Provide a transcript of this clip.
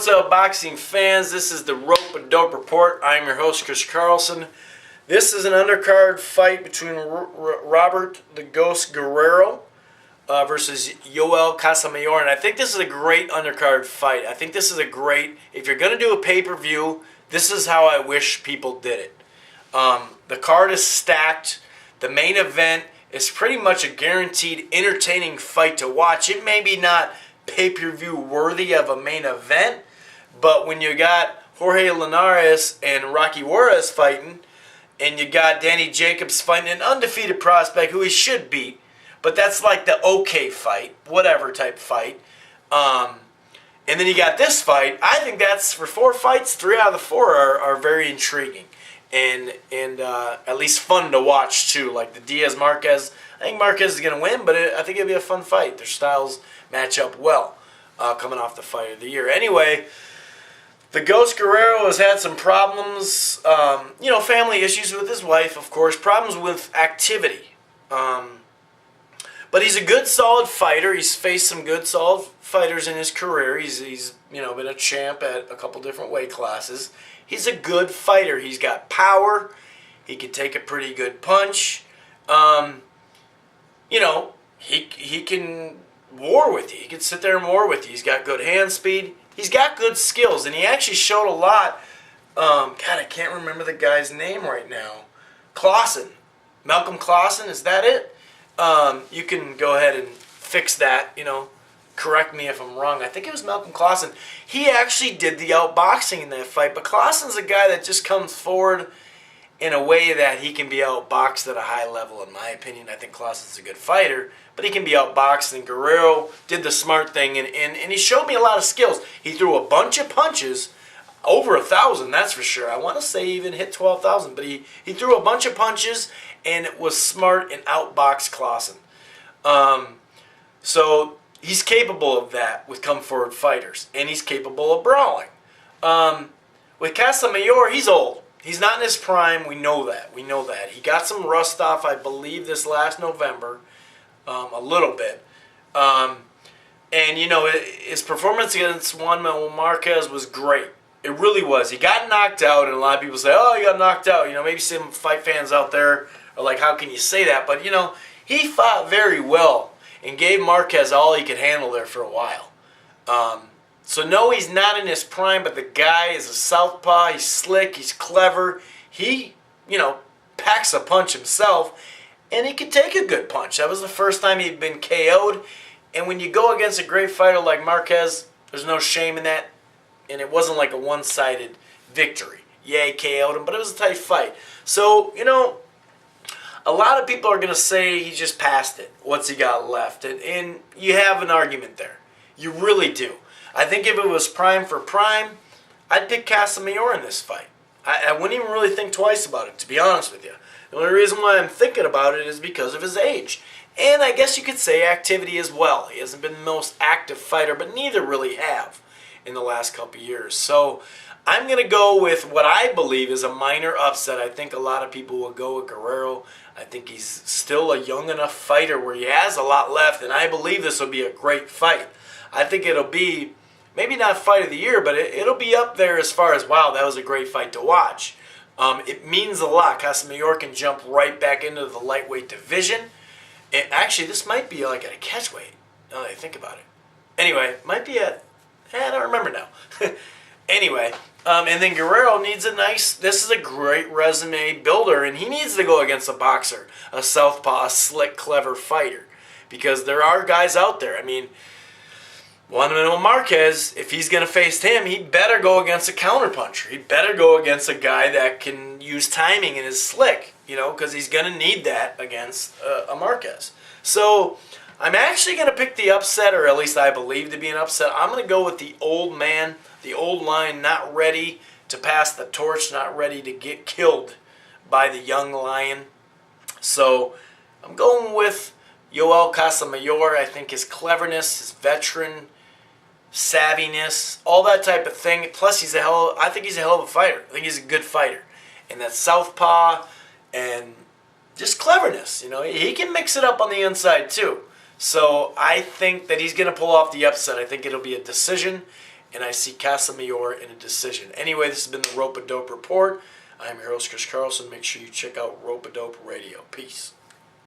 what's up, boxing fans? This is the Rope and Dope Report. I'm your host, Chris Carlson. This is an undercard fight between Robert the Ghost Guerrero versus Yoel Casamayor, and I think this is a great undercard fight. I think this is a great, if you're going to do a pay-per-view, this is how I wish people did it. The card is stacked. The main event is pretty much a guaranteed entertaining fight to watch. It may be not pay-per-view worthy of a main event, but when you got Jorge Linares and Rocky Juarez fighting, and you got Danny Jacobs fighting an undefeated prospect who he should beat, but that's like the okay fight, whatever type fight. And then you got this fight. I think that's, for 4 fights, 3 out of the 4 are very intriguing and at least fun to watch too. Like the Diaz-Marquez, I think Marquez is going to win, but I think it'll be a fun fight. Their styles match up well coming off the fight of the year. Anyway, the Ghost Guerrero has had some problems, family issues with his wife, of course, problems with activity. But he's a good, solid fighter. He's faced some good, solid fighters in his career. He's been a champ at a couple different weight classes. He's a good fighter. He's got power. He can take a pretty good punch. He can war with you. He can sit there and war with you. He's got good hand speed. He's got good skills, and he actually showed a lot. God, I can't remember the guy's name right now. Clausen. Malcolm Clausen, is that it? You can go ahead and fix that, correct me if I'm wrong. I think it was Malcolm Clausen. He actually did the outboxing in that fight, but Clausen's a guy that just comes forward in a way that he can be outboxed at a high level, in my opinion. I think Clausen's a good fighter, but he can be outboxed, and Guerrero did the smart thing, and he showed me a lot of skills. He threw a bunch of punches, over 1,000, that's for sure. I want to say he even hit 12,000, but he threw a bunch of punches and was smart and outboxed Clausen. So he's capable of that with come-forward fighters, and he's capable of brawling. With Casamayor, he's old. He's not in his prime. We know that. He got some rust off, I believe, this last November, a little bit. His performance against Juan Manuel Marquez was great. It really was. He got knocked out, and a lot of people say, oh, he got knocked out. Maybe some fight fans out there are like, how can you say that? But, he fought very well and gave Marquez all he could handle there for a while. So, no, he's not in his prime, but the guy is a southpaw. He's slick. He's clever. He, packs a punch himself, and he can take a good punch. That was the first time he'd been KO'd. And when you go against a great fighter like Marquez, there's no shame in that. And it wasn't like a one-sided victory. Yeah, he KO'd him, but it was a tight fight. So, a lot of people are going to say he just passed it. What's he got left? And you have an argument there. You really do. I think if it was prime for prime, I'd pick Casamayor in this fight. I wouldn't even really think twice about it, to be honest with you. The only reason why I'm thinking about it is because of his age. And I guess you could say activity as well. He hasn't been the most active fighter, but neither really have in the last couple of years. So I'm going to go with what I believe is a minor upset. I think a lot of people will go with Guerrero. I think he's still a young enough fighter where he has a lot left, and I believe this will be a great fight. I think it'll be, maybe not fight of the year, but it'll be up there as far as, wow, that was a great fight to watch. It means a lot. Casamayor can jump right back into the lightweight division. And actually, this might be like at a catchweight, now that I think about it. Anyway, might be at, I don't remember now. Anyway, and then Guerrero needs this is a great resume builder, and he needs to go against a boxer, a southpaw, a slick, clever fighter. Because there are guys out there. I mean, Juan Manuel Marquez, if he's going to face him, he better go against a counterpuncher. He better go against a guy that can use timing and is slick, because he's going to need that against a Marquez. So I'm actually going to pick the upset, or at least I believe to be an upset. I'm going to go with the old man, the old lion, not ready to pass the torch, not ready to get killed by the young lion. So I'm going with Yoel Casamayor. I think his cleverness, his veteran savviness, all that type of thing. Plus, I think he's a hell of a fighter. I think he's a good fighter. And that southpaw and just cleverness, he can mix it up on the inside too. So I think that he's going to pull off the upset. I think it'll be a decision, and I see Casamayor in a decision. Anyway, this has been the Rope-A-Dope Report. I'm your host, Chris Carlson. Make sure you check out Rope-A-Dope Radio. Peace.